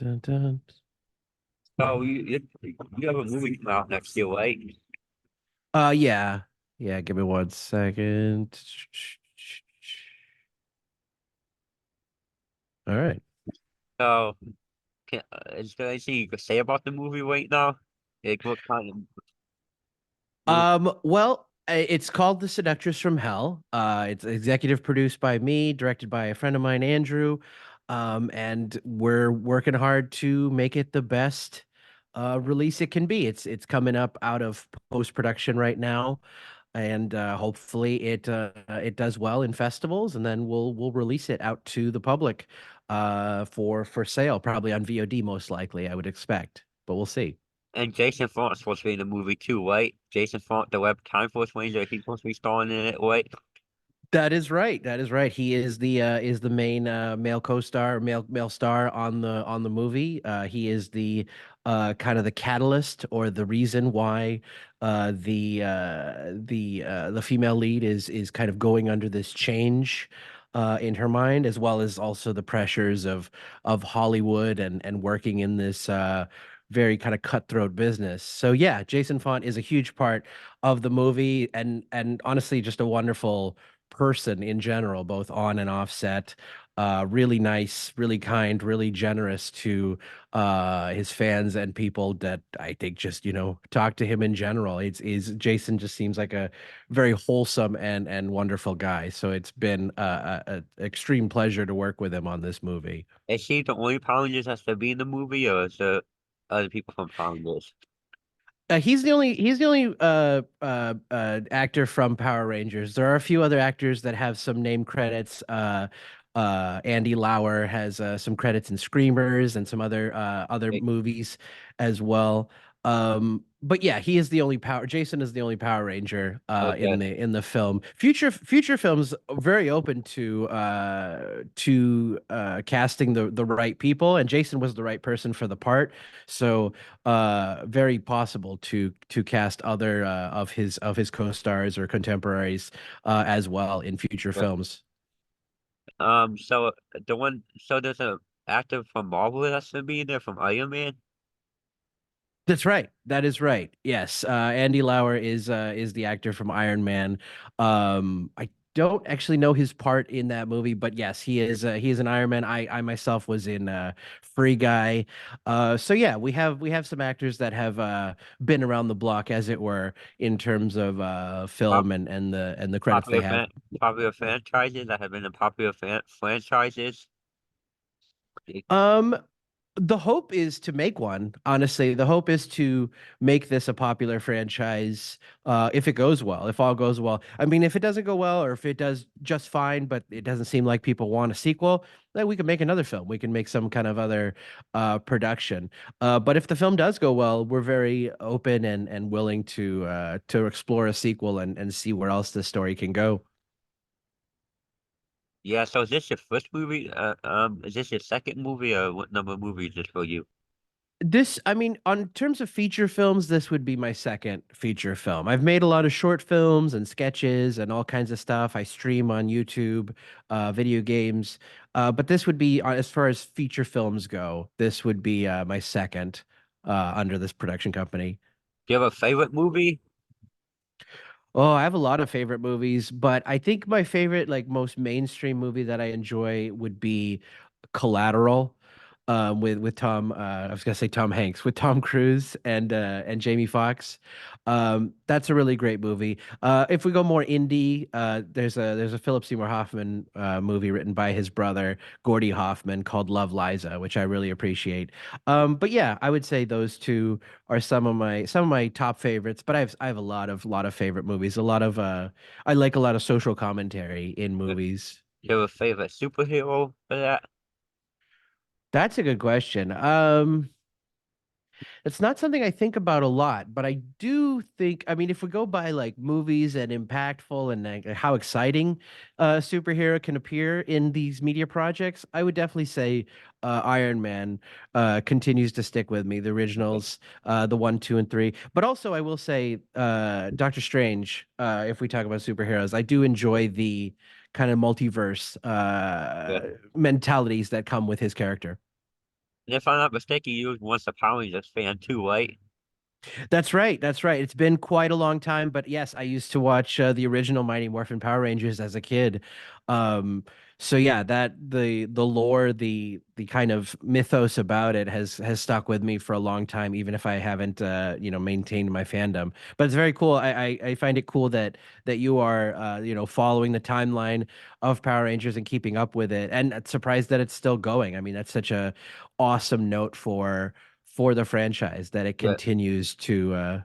dun, dun. So you have a movie come out next year, right? Yeah. Yeah, give me 1 second. All right. So is there anything you could say about the movie right now? Like what kind of movie? It's called The Seductress from Hell. It's executive produced by me, directed by a friend of mine, Andrew. And we're working hard to make it the best release it can be. It's coming up out of post-production right now, and hopefully it does well in festivals, and then we'll release it out to the public for sale, probably on VOD most likely, I would expect, but we'll see. And Jason Font's supposed to be in the movie too, right? Jason Font, the Web Time Force Ranger, he's supposed to be starring in it, right? That is right. That is right. He is the main male co-star, male star on the movie. He is the kind of the catalyst or the reason why the female lead is kind of going under this change in her mind, as well as also the pressures of Hollywood and working in this very kind of cutthroat business. So yeah, Jason Font is a huge part of the movie, and honestly just a wonderful person in general, both on and off set. Really nice, really kind, really generous to his fans and people that I think just, talk to him in general. It's is Jason just seems like a very wholesome and wonderful guy. So it's been a extreme pleasure to work with him on this movie. Is she the only Power Rangers that's to be in the movie, or is there other people from Power Rangers? He's the only actor from Power Rangers. There are a few other actors that have some name credits. Andy Lauer has some credits in Screamers and some other Like, movies as well. But yeah, he is the only power. Jason is the only Power Ranger in okay. the film. Future films are very open to casting the right people, and Jason was the right person for the part. So very possible to cast other of his co-stars or contemporaries as well in future films. So so there's a actor from Marvel that's gonna be in there from Iron Man. That's right. That is right. Yes, Andy Lauer is the actor from Iron Man. I don't actually know his part in that movie, but yes, he is an Iron Man. I myself was in Free Guy. So yeah, we have some actors that have been around the block, as it were, in terms of Pop, film and the credits they popular have. fan, popular franchises that have been in popular franchises. Um, the hope is to make one. Honestly, the hope is to make this a popular franchise. If it goes well, if all goes well. I mean, if it doesn't go well, or if it does just fine, but it doesn't seem like people want a sequel, then we can make another film. We can make some kind of other production. But if the film does go well, we're very open and willing to explore a sequel and see where else the story can go. Yeah, so is this your first movie? Is this your second movie, or what number of movies is this for you? I mean, on terms of feature films, this would be my second feature film. I've made a lot of short films and sketches and all kinds of stuff. I stream on YouTube, video games. But this would be, as far as feature films go, this would be my second under this production company. Do you have a favorite movie? Oh, I have a lot of favorite movies, but I think my favorite, like most mainstream movie that I enjoy would be Collateral, with Tom. I was gonna say Tom Hanks with Tom Cruise and Jamie Foxx. That's a really great movie. If we go more indie, there's a Philip Seymour Hoffman movie written by his brother Gordy Hoffman called Love Liza, which I really appreciate. But yeah, I would say those two are some of my top favorites, but I have a lot of favorite movies. I like a lot of social commentary in Do movies. you have a favorite superhero for that? That's a good question. It's not something I think about a lot, but I do think, I mean, if we go by like movies and impactful and like how exciting a superhero can appear in these media projects, I would definitely say Iron Man continues to stick with me, the originals, the one, two, and three. But also, I will say Doctor Strange, if we talk about superheroes, I do enjoy the kind of multiverse Yeah. mentalities that come with his character. And if I'm not mistaken, you was once a Power Rangers fan too, right? That's right. That's right. It's been quite a long time, but yes, I used to watch the original Mighty Morphin Power Rangers as a kid. Um, so yeah, that the lore, the kind of mythos about it has stuck with me for a long time, even if I haven't maintained my fandom. But it's very cool. I find it cool that you are following the timeline of Power Rangers and keeping up with it, and surprised that it's still going. I mean, that's such a awesome note for the franchise that it Yeah, continues to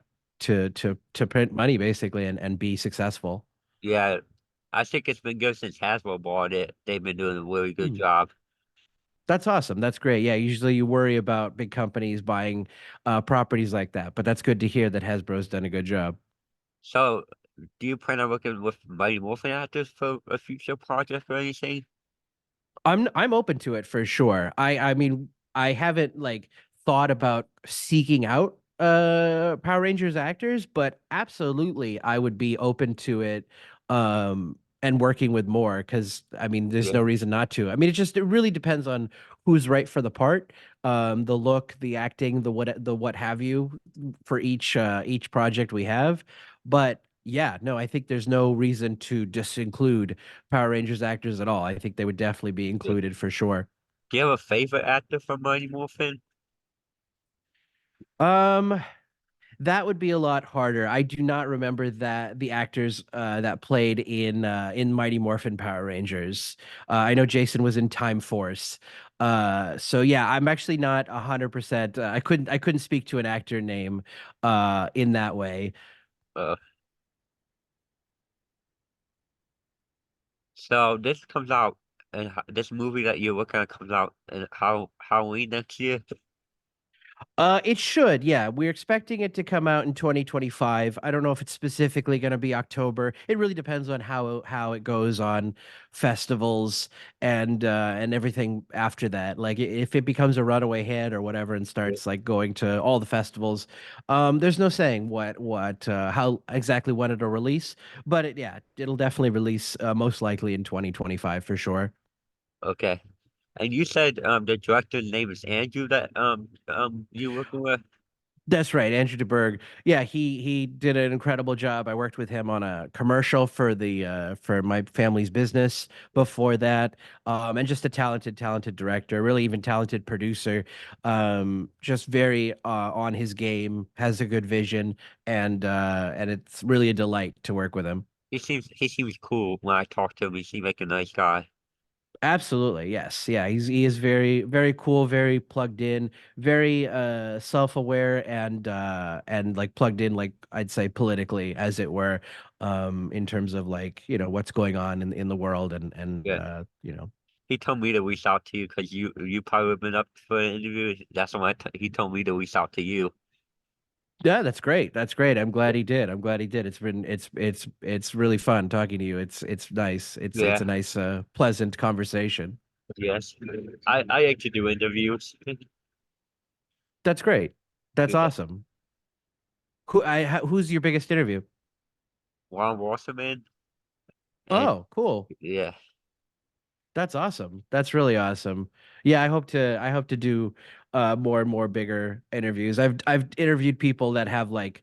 print money basically and be successful. yeah. I think it's been good since Hasbro bought it. They've been doing a really good Hmm. job. That's awesome. That's great. Yeah, usually you worry about big companies buying properties like that, but that's good to hear that Hasbro's done a good job. So, do you plan on working with Mighty Morphin actors for a future project or anything? I'm open to it for sure. I mean, I haven't like thought about seeking out Power Rangers actors, but absolutely I would be open to it and working with more because I mean there's Yeah. no reason not to. I mean it really depends on who's right for the part, the look, the acting, the what have you for each project we have. But yeah, no, I think there's no reason to just include Power Rangers actors at all. I think they would definitely be Yeah. included for sure. Do you have a favorite actor from Mighty Morphin? Um, that would be a lot harder. I do not remember that the actors that played in Mighty Morphin Power Rangers. I know Jason was in Time Force. So yeah, I'm actually not 100%. I couldn't speak to an actor name in that way. Uh, so this comes out, and this movie that you're looking at comes out in Halloween next year. It should, yeah. We're expecting it to come out in 2025. I don't know if it's specifically going to be October. It really depends on how it goes on festivals and everything after that. Like if it becomes a runaway hit or whatever and Yeah. starts like going to all the festivals, there's no saying what how exactly when it'll release, but yeah, it'll definitely release most likely in 2025 for sure. Okay. And you said the director's name is Andrew that you working with? That's right, Andrew DeBerg. Yeah, he did an incredible job. I worked with him on a commercial for my family's business before that, and just a talented director, really even talented producer. Just very on his game, has a good vision, and it's really a delight to work with him. He seems cool when I talk to him. He seems like a nice guy. Absolutely, yes. Yeah, he is very cool, very plugged in, very self-aware and like plugged in like I'd say politically as it were in terms of like, what's going on in the world and Yeah. . He told me to reach out to you because you probably been up for an interview. That's why he told me to reach out to you. Yeah, that's great. That's great. I'm glad he did. I'm glad he did. It's really fun talking to you. It's nice. It's Yeah. a nice pleasant conversation. Yes. I like to do interviews. That's great. That's Yeah. awesome. Who's your biggest interview? Ron Wasserman and Oh, cool. yeah. That's awesome. That's really awesome. Yeah, I hope to do more and more bigger interviews. I've interviewed people that have like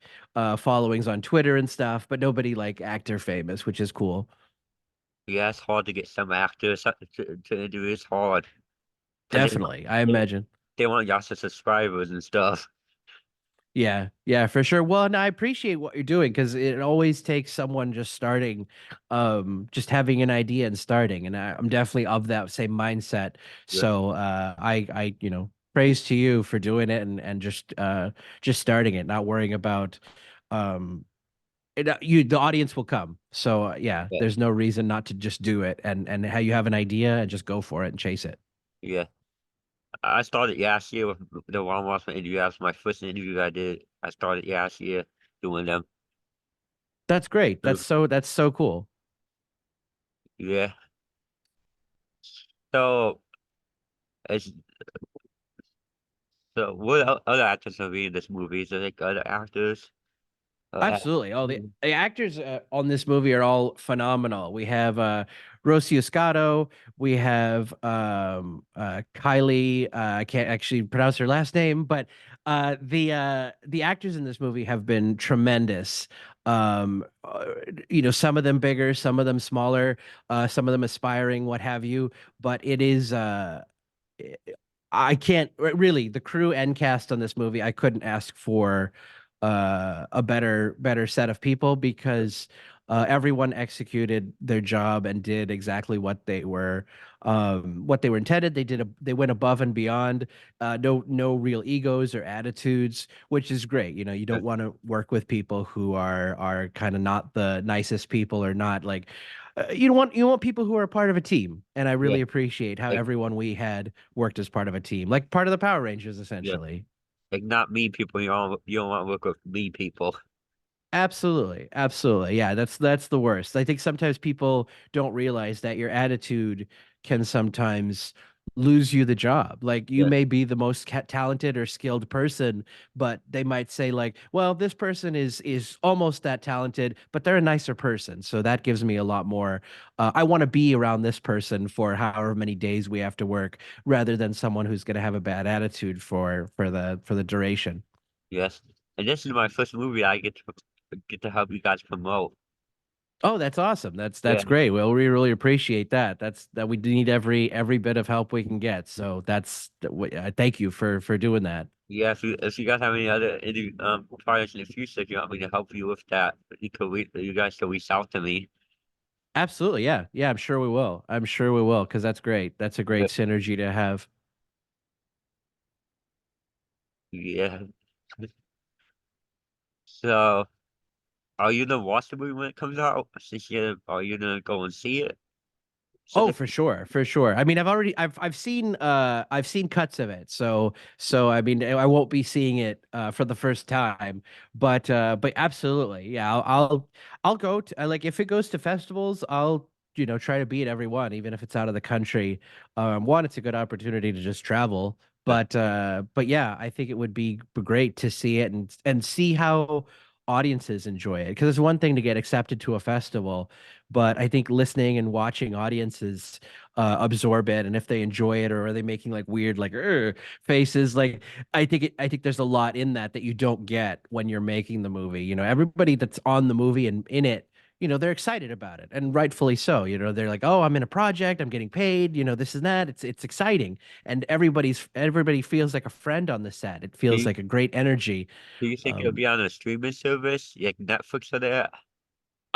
followings on Twitter and stuff, but nobody like actor famous, which is cool. Yeah, it's hard to get some actors to interview. It's hard because Definitely. I they, imagine. they want lots of subscribers and stuff. Yeah, yeah, for sure. Well, and I appreciate what you're doing because it always takes someone just starting, just having an idea and starting. And I'm definitely of that same mindset. Yeah. So I praise to you for doing it and just starting it, not worrying about um the audience will come. So yeah, Yeah. there's no reason not to just do it and how you have an idea and just go for it and chase it. Yeah. I started last year with the Ron Wasserman interview. That was my first interview I did. I started last year doing them. That's great. That's so cool. Yeah. So it's so what other actors are in this movie? Is there like other actors? Uh, act- Absolutely. Oh, the actors on this movie are all phenomenal. We have Rocio Scotto. We have Kylie. I can't actually pronounce her last name, but the actors in this movie have been tremendous. Um, uh, some of them bigger, some of them smaller, some of them aspiring, what have you. But it is I can't really the crew and cast on this movie. I couldn't ask for a better set of people because everyone executed their job and did exactly what they were intended. They went above and beyond. No real egos or attitudes, which is great. You Uh, don't want to work with people who are kind of not the nicest people or not like you want people who are a part of a team, and I yeah, really appreciate how like everyone we had worked as part of a team, like part of the Power Rangers, yeah, essentially. like not mean people. You don't want to work with mean people. Absolutely, absolutely. Yeah, that's the worst. I think sometimes people don't realize that your attitude can sometimes lose you the job. Like you Yeah, may be the most talented or skilled person, but they might say like, "Well, this person is almost that talented, but they're a nicer person." So that gives me a lot more. I want to be around this person for however many days we have to work, rather than someone who's going to have a bad attitude for the duration. yes. And this is my first movie I get to help you guys promote. Oh, that's awesome. That's Yeah, that's great. Well, we really appreciate that. That we need every bit of help we can get. So thank you for doing that. yeah. If you guys have any projects in the future, if you want me to help you with that, you guys can reach out to me. Absolutely. Yeah. Yeah, I'm sure we will. I'm sure we will because that's great. That's a great Yeah. synergy to have. Yeah. So, are you gonna watch the movie when it comes out? Are you gonna go and see it? So, Oh, for sure, for sure. I mean, I've seen cuts of it. So I mean, I won't be seeing it for the first time, but absolutely. Yeah, I'll go to like if it goes to festivals, I'll try to be at every one even if it's out of the country. One, it's a good opportunity to just travel, but yeah, I think it would be great to see it and see how audiences enjoy it because it's one thing to get accepted to a festival, but I think listening and watching audiences absorb it, and if they enjoy it or are they making like weird like faces, like I think there's a lot in that you don't get when you're making the movie. Everybody that's on the movie and in it, they're excited about it, and rightfully so. They're like, oh, I'm in a project, I'm getting paid, this and that. It's exciting, and everybody feels like a friend on the set. It do feels you, like a great energy. do you think it'll Um, be on a streaming service like Netflix or that?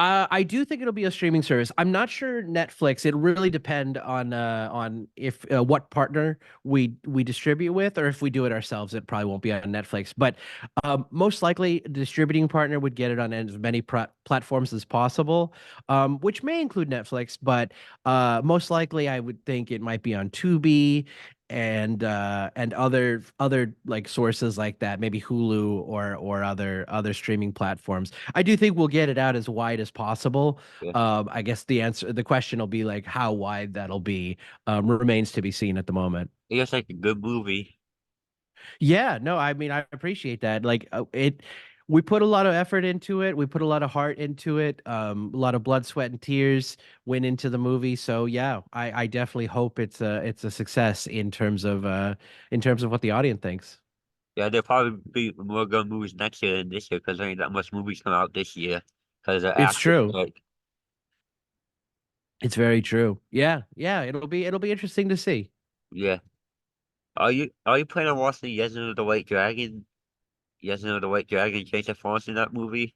I do think it'll be a streaming service. I'm not sure Netflix. It really depend on if what partner we distribute with, or if we do it ourselves. It probably won't be on Netflix, but most likely, the distributing partner would get it on as many platforms as possible, which may include Netflix. But most likely, I would think it might be on Tubi and other like sources like that, maybe Hulu or other streaming platforms. I do think we'll get it out as wide as possible. Yeah. I guess the question will be like how wide that'll be remains to be seen at the moment. It's like a good movie. Yeah, no, I mean I appreciate that. Like we put a lot of effort into it. We put a lot of heart into it. A lot of blood, sweat, and tears went into the movie. So yeah, I definitely hope it's a success in terms of what the audience thinks. Yeah, there'll probably be more good movies next year than this year because there ain't that much movies come out this year because of It's actors. true. Like, It's very true. Yeah, yeah, it'll be interesting to see. yeah. Are you planning on watching Yes and the White Dragon? Yes and the White Dragon, Jason Fonda in that movie?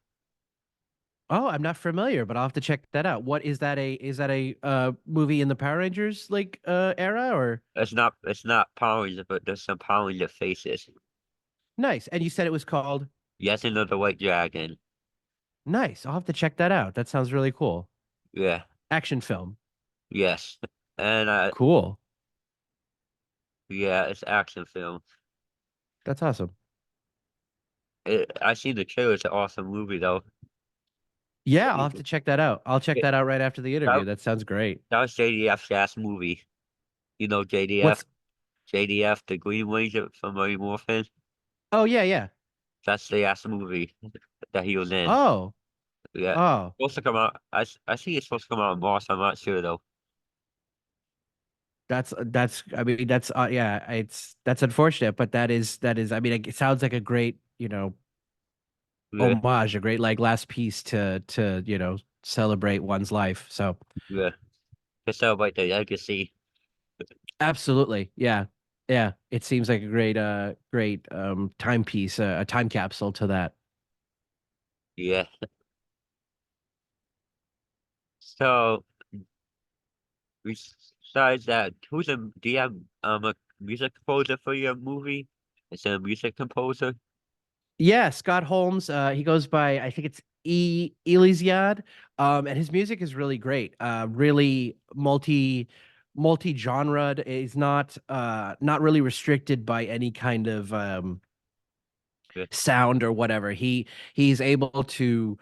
Oh, I'm not familiar, but I'll have to check that out. What is that a movie in the Power Rangers like era or It's not Power Rangers, but there's some Power Ranger faces. nice. And you said it was called Yes and the White Dragon. nice. I'll have to check that out. That sounds really cool. Yeah. Action film. Yes. And Cool. yeah, it's action film. That's awesome. I seen the trailer. It's an awesome movie though. Yeah, I'll have to check that out. I'll check It, that out right after the that, interview. That sounds great. that was JDF's last movie. You know JDF? What's JDF, the Green Ranger from Mighty Morphin. Oh yeah, yeah. That's the last movie that he was in. Oh. Yeah. Oh. Supposed to come out. I see it's supposed to come out in March. I'm not sure though. That's I mean that's yeah, it's that's unfortunate, but that is I mean it sounds like a great, Yeah, homage, a great like last piece to, celebrate one's life. So yeah. To celebrate the legacy. absolutely. Yeah. Yeah. It seems like a great timepiece, a time capsule to that. Yeah. So besides that, do you have a music composer for your movie? Is it a music composer? Yeah, Scott Holmes, he goes by, I think it's Elysiad. And his music is really great. Really multi-genre. He's not really restricted by any kind of Yeah, sound or whatever. He's able to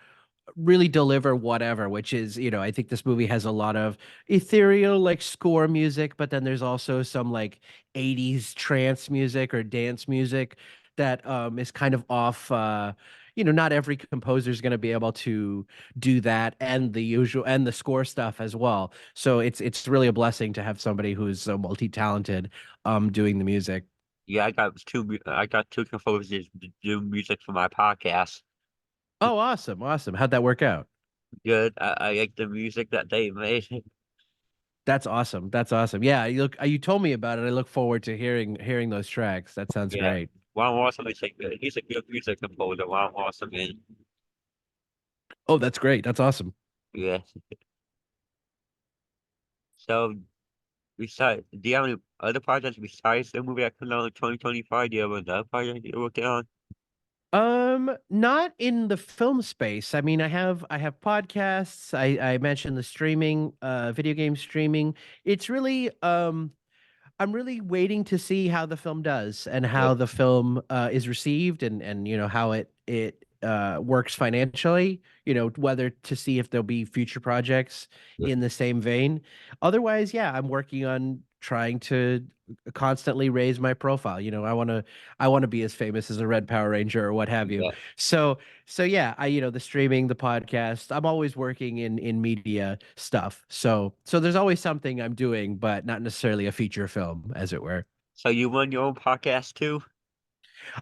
really deliver whatever, which is, I think this movie has a lot of ethereal like score music, but then there's also some like 80s trance music or dance music that is kind of off. Not every composer is going to be able to do that and the usual and the score stuff as well. So it's really a blessing to have somebody who's so multi-talented doing the music. yeah. I got two composers to do music for my podcast. Oh, awesome, awesome. How'd that work out? Good. I like the music that they made. That's awesome. That's awesome. Yeah, you told me about it. I look forward to hearing those tracks. That sounds Yeah. great. Ron Wasserman is like he's a good music composer. Ron Wasserman. Oh, that's great. That's awesome. Yeah. So do you have any other projects besides the movie that comes out in 2025? Do you have another project you're working on? Not in the film space. I mean, I have podcasts. I mentioned the streaming, video game streaming. It's really I'm really waiting to see how the film does and Yeah. how the film is received and how it works financially. Whether to see if there'll be future projects Yeah. in the same vein. Otherwise, yeah, I'm working on trying to constantly raise my profile. I want to be as famous as a Red Power Ranger or what have you. Yeah. So so yeah, the streaming, the podcast, I'm always working in media stuff. So there's always something I'm doing, but not necessarily a feature film, as it were. So you run your own podcast too?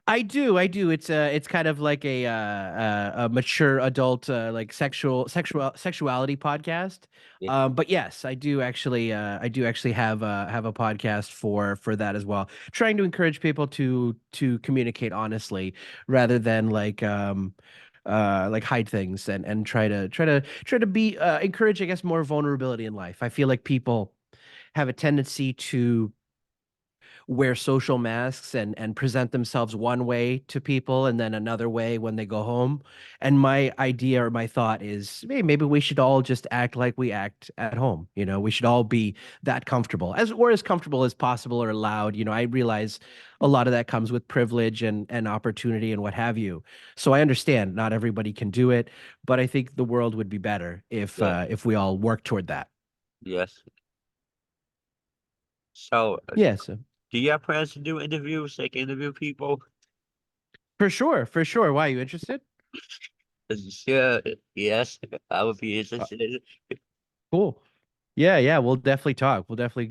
I do. It's kind of like a mature adult like sexuality podcast. Yeah. But yes, I do actually have a podcast for that as well. Trying to encourage people to communicate honestly rather than like hide things and try to be encourage, I guess, more vulnerability in life. I feel like people have a tendency to wear social masks and present themselves one way to people and then another way when they go home. And my idea or my thought is, hey, maybe we should all just act like we act at home. We should all be that comfortable, as comfortable as possible or allowed. I realize a lot of that comes with privilege and opportunity and what have you. So I understand not everybody can do it, but I think the world would be better Yeah. if we all work toward that. Yes. So Yes. do you have plans to do interviews, like interview people? For sure, for sure. Why, are you interested? Sure. Yes, I would be Uh, interested. Cool. Yeah, yeah, we'll definitely talk. We'll definitely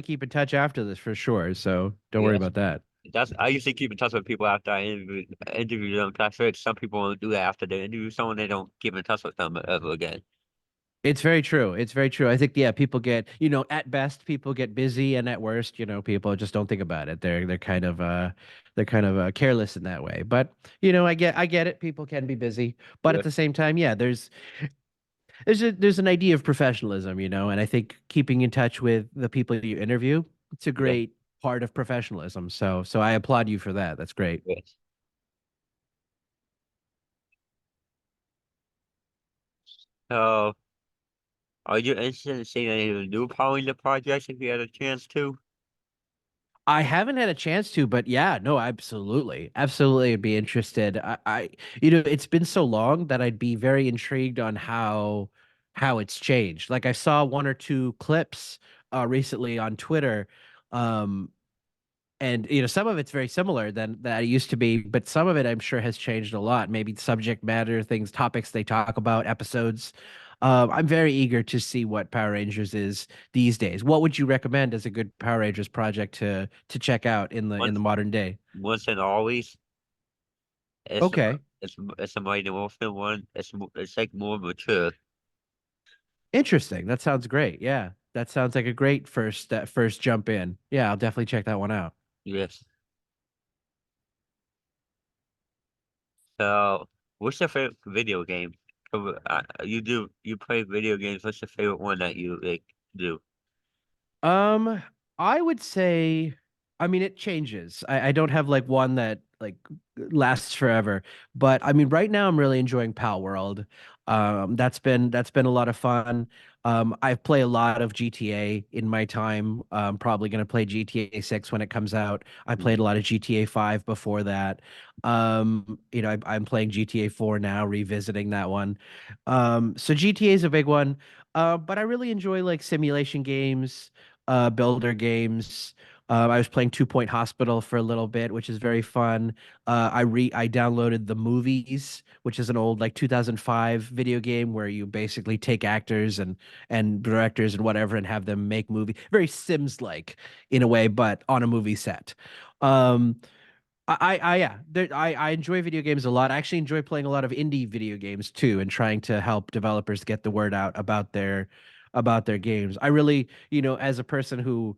keep in touch after this for sure. So don't worry Yes. about that. That's I usually keep in touch with people after I interview them. 'Cause I feel like some people won't do that after they interview someone. They don't keep in touch with them ever again. It's very true. It's very true. I think, yeah, people get, at best people get busy and at worst, people just don't think about it. They're kind of careless in that way. But, I get it. People can be busy, but Yeah. at the same time, yeah, there's an idea of professionalism, and I think keeping in touch with the people you interview, it's a Yeah. great part of professionalism. So I applaud you for that. That's great. Yes. So, are you interested in seeing any of the new Power Ranger projects if you had a chance to? I haven't had a chance to, but yeah, no, absolutely. Absolutely, I'd be interested. It's been so long that I'd be very intrigued on how it's changed. Like I saw one or two clips recently on Twitter. Um and some of it's very similar than that it used to be, but some of it I'm sure has changed a lot. Maybe subject matter, things, topics they talk about, episodes. I'm very eager to see what Power Rangers is these days. What would you recommend as a good Power Rangers project to check out in the Once modern day? once and always. It's Okay. it's a Mighty Morphin one. It's like more mature. Interesting. That sounds great. Yeah. That sounds like a great first jump in. Yeah, I'll definitely check that one out. Yes. So, what's your favorite video game? You play video games. What's your favorite one that you like do? Um, I would say, I mean, it changes. I don't have like one that like lasts forever, but I mean, right now I'm really enjoying Pal World. That's been a lot of fun. I've played a lot of GTA in my time. Probably gonna play GTA 6 when it comes out. I played a lot of GTA 5 before that. I'm playing GTA 4 now, revisiting that one. So GTA is a big one. But I really enjoy like simulation games, builder games. I was playing Two Point Hospital for a little bit, which is very fun. I downloaded The Movies, which is an old like 2005 video game where you basically take actors and directors and whatever and have them make movie. Very Sims like in a way, but on a movie set. Um, yeah, I enjoy video games a lot. I actually enjoy playing a lot of indie video games too, and trying to help developers get the word out about their games. I really, as a person who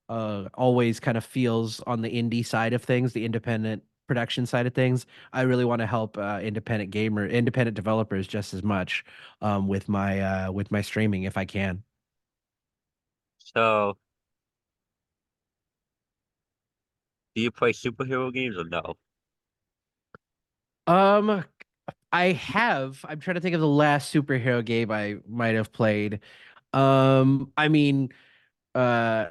always kind of feels on the indie side of things, the independent production side of things, I really want to help independent developers just as much with my streaming if I can. So, do you play superhero games or no? Um, I have. I'm trying to think of the last superhero game I might have played. I mean,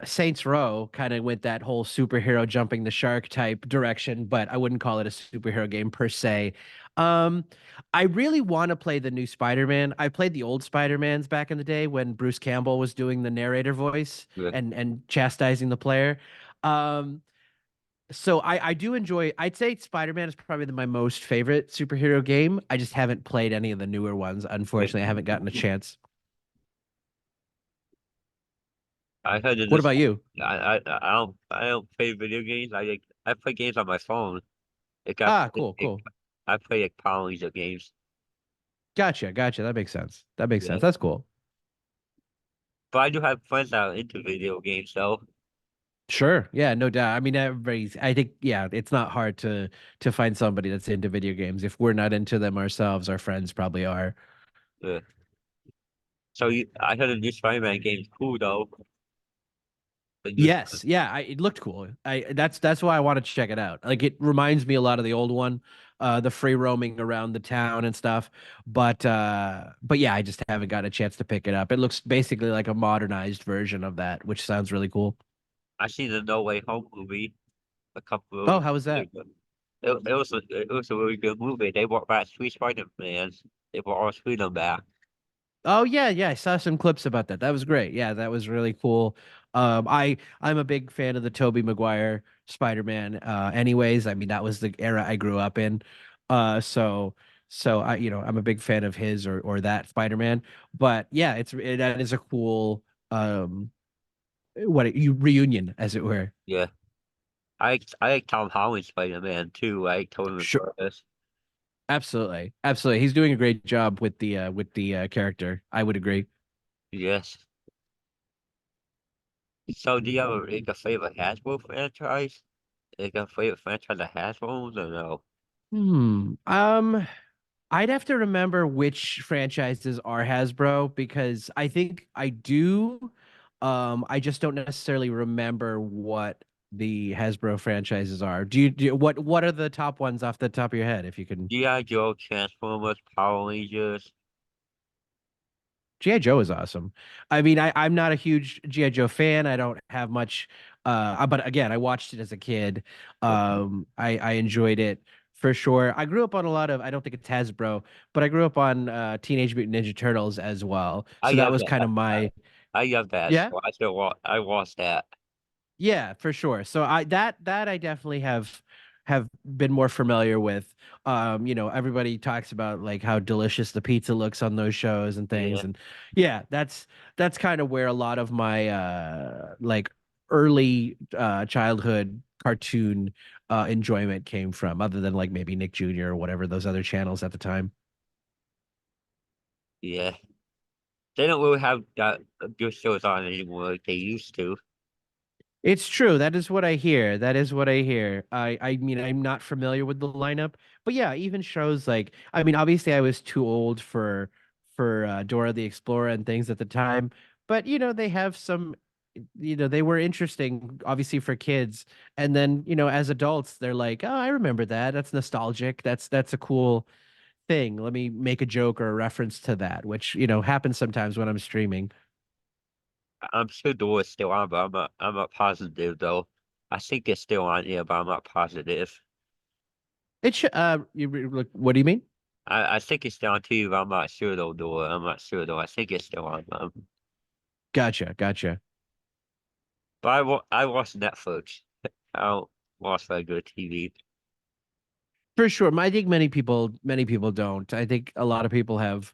Saints Row kind of went that whole superhero jumping the shark type direction, but I wouldn't call it a superhero game per se. Um, I really want to play the new Spider-Man. I played the old Spider-Mans back in the day when Bruce Campbell was doing the narrator voice Yeah. and chastising the player. Um, so I do enjoy. I'd say Spider-Man is probably my most favorite superhero game. I just haven't played any of the newer ones. Yeah. Unfortunately, I haven't gotten a chance. I heard in What this. about you? I don't play video games. I play games on my phone. Like I Ah, play, cool, cool. I play like Power Ranger games. Gotcha, gotcha. That makes sense. That makes Yeah. sense. That's cool. But I do have friends that are into video games, though. Sure. Yeah, no doubt. I mean, everybody's, I think, yeah, it's not hard to find somebody that's into video games. If we're not into them ourselves, our friends probably are. Yeah. I heard the new Spider-Man game's cool though. The new, Yes, yeah, it looked cool. That's why I wanted to check it out. Like it reminds me a lot of the old one, the free roaming around the town and stuff. But yeah, I just haven't got a chance to pick it up. It looks basically like a modernized version of that, which sounds really cool. I seen the No Way Home movie a couple of Oh, how was years that? ago. It was a really good movie. They brought back three Spider-Man. They brought all three of them back. Oh yeah, yeah, I saw some clips about that. That was great. Yeah, that was really cool. I'm a big fan of the Tobey Maguire Spider-Man. Anyways, I mean that was the era I grew up in. Uh, so so I'm a big fan of his or that Spider-Man. But yeah, that is a cool you reunion as it were. Yeah. I like Tom Holland Spider-Man too. I like Tobey Sure, Maguire. absolutely, absolutely. He's doing a great job with the character. I would agree. Yes. So do you have like a favorite Hasbro franchise? Like a favorite franchise that Hasbro's or no? I'd have to remember which franchises are Hasbro because I think I do. I just don't necessarily remember what the Hasbro franchises are. What are the top ones off the top of your head, if you can? G.I. Joe, Transformers, Power Rangers. G.I. Joe is awesome. I mean, I'm not a huge G.I. Joe fan. I don't have much but again, I watched it as a kid. I enjoyed it for sure. I grew up on a lot of I don't think it's Hasbro, but I grew up on Teenage Mutant Ninja Turtles as well. I So that love was that. kind of my I love that. yeah. So I watched that. Yeah, for sure. So I that I definitely have been more familiar with. Everybody talks about like how delicious the pizza looks on those shows and things. Yeah, And yeah, that's kind of where a lot of my like early childhood cartoon enjoyment came from, other than like maybe Nick Jr. or whatever those other channels at the time. yeah. They don't really have that good shows on anymore like they used to. It's true. That is what I hear. That is what I hear. I mean, I'm not familiar with the lineup, but yeah, even shows like, I mean, obviously I was too old for Dora the Explorer and things at the time, but they have some, they were interesting obviously for kids. And then, as adults, they're like, "Oh, I remember that. That's nostalgic. That's a cool thing. Let me make a joke or a reference to that," which, happens sometimes when I'm streaming. I'm sure the war is still on, but I'm not positive though. I think it's still on here, but I'm not positive. It should what do you mean? I think it's still on TV, but I'm not sure though. I'm not sure though. I think it's still on. Gotcha, gotcha. But I watch Netflix. I don't watch regular TV. For sure. I think many people don't. I think a lot of people have,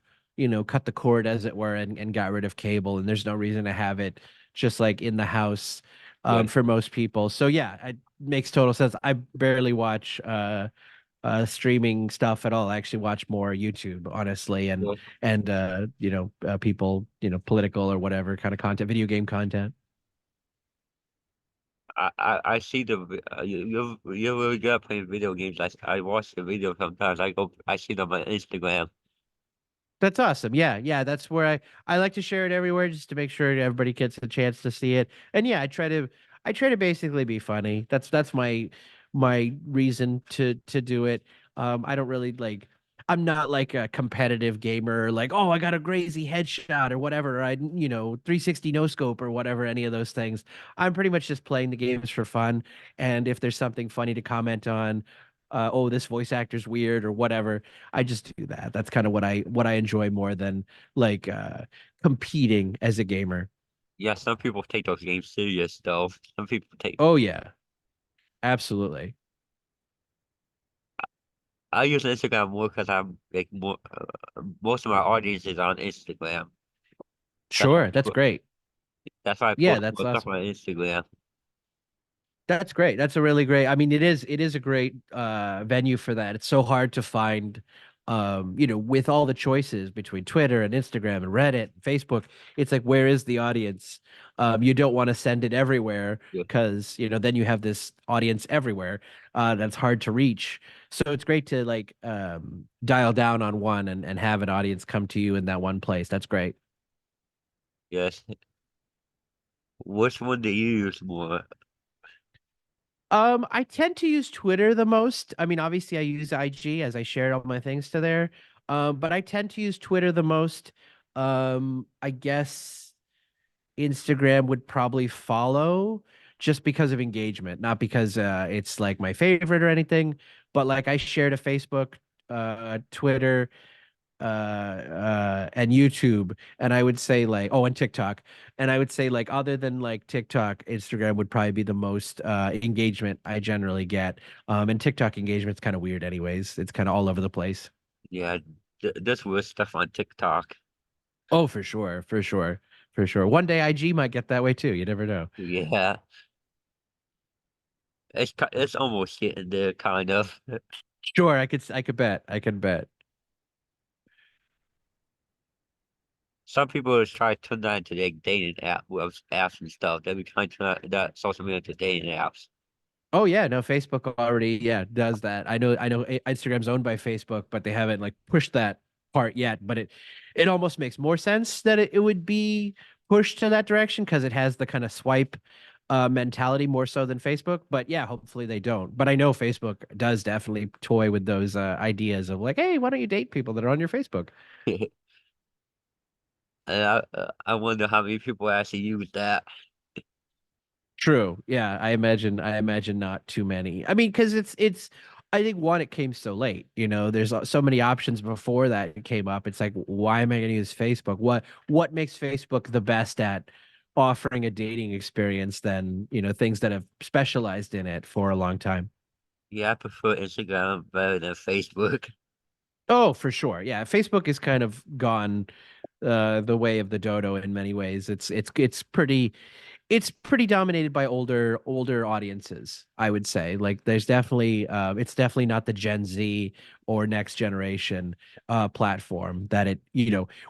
cut the cord as it were and got rid of cable, and there's no reason to have it just like in the house Yeah, for most people. So yeah, it makes total sense. I barely watch streaming stuff at all. I actually watch more YouTube, honestly, and yeah. people, political or whatever kind of content, video game content. I see you're really good at playing video games. I watch the video sometimes. I see them on Instagram. That's awesome. Yeah, yeah, that's where I like to share it everywhere just to make sure everybody gets a chance to see it. And yeah, I try to basically be funny. That's my reason to do it. I don't really like I'm not like a competitive gamer like, "Oh, I got a crazy headshot or whatever. I 360 no scope or whatever any of those things." I'm pretty much just playing the games for fun, and if there's something funny to comment on, oh, this voice actor's weird or whatever, I just do that. That's kind of what I enjoy more than like competing as a gamer. Yeah, some people take those games serious though. Some people take. Oh yeah, absolutely. I use Instagram more because I'm like most of my audience is on Instagram. That's why Sure, that's great. that's why I Yeah, post that's more stuff awesome. on Instagram. That's great. That's a really great. I mean, it is a great venue for that. It's so hard to find with all the choices between Twitter and Instagram and Reddit, and Facebook, it's like where is the audience? You don't want to send it everywhere Yeah, because, then you have this audience everywhere that's hard to reach. So it's great to like dial down on one and have an audience come to you in that one place. That's great. yes. Which one do you use more? I tend to use Twitter the most. I mean, obviously I use IG as I share all my things to there. But I tend to use Twitter the most. I guess Instagram would probably follow just because of engagement, not because it's like my favorite or anything, but like I share to Facebook, Twitter, and YouTube, and I would say like, oh, and TikTok, and I would say like other than like TikTok, Instagram would probably be the most engagement I generally get. And TikTok engagement's kind of weird anyways. It's kind of all over the place. Yeah, this was stuff on TikTok. Oh, for sure, for sure, for sure. One day IG might get that way too. You never know. Yeah, it's almost getting there, kind of. Sure, I could bet. I could bet. Some people is trying to turn that into like dating apps and stuff. They be trying to turn that social media into dating apps. Oh yeah, no, Facebook already, yeah, does that. I know Instagram's owned by Facebook, but they haven't like pushed that part yet. But it almost makes more sense that it would be pushed to that direction because it has the kind of swipe mentality more so than Facebook. But yeah, hopefully they don't. But I know Facebook does definitely toy with those ideas of like, hey, why don't you date people that are on your Facebook? And I wonder how many people actually use that. True. Yeah, I imagine not too many. I mean, because it's I think one, it came so late. There's so many options before that came up. It's like, why am I going to use Facebook? What makes Facebook the best at offering a dating experience than, things that have specialized in it for a long time? Yeah, I prefer Instagram better than Facebook. Oh, for sure. Yeah, Facebook is kind of gone the way of the dodo in many ways. It's pretty dominated by older audiences, I would say. Like there's definitely it's definitely not the Gen Z or next generation platform that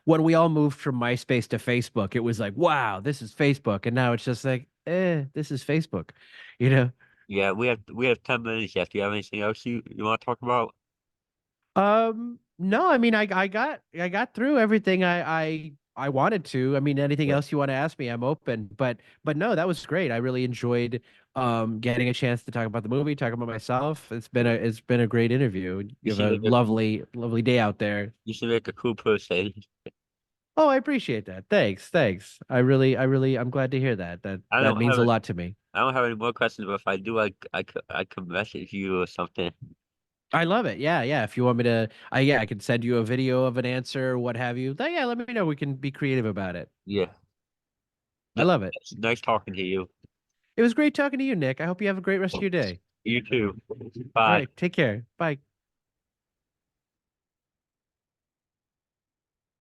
when we all moved from MySpace to Facebook, it was like, wow, this is Facebook. And now it's just like, this is Facebook, you know? Yeah, we have 10 minutes left. Do you have anything else you want to talk about? No, I mean, I got through everything I wanted to. I mean, anything Yeah. else you want to ask me, I'm open. But no, that was great. I really enjoyed getting a chance to talk about the movie, talk about myself. It's been a great interview. You You have seem a like a lovely day out there. you seem like a cool person. Oh, I appreciate that. Thanks. I'm glad to hear that. That I that don't means have a it. lot to me. I don't have any more questions, but if I do, I could message you or something. I love it. Yeah, yeah. If you want me to, I could send you a video of an answer or what have you. Then, yeah, let me know. We can be creative about it. Yeah. I No, love it. it's nice talking to you. It was great talking to you, Nick. I hope you have a great rest of your day. You too. All Bye. right, take care. Bye.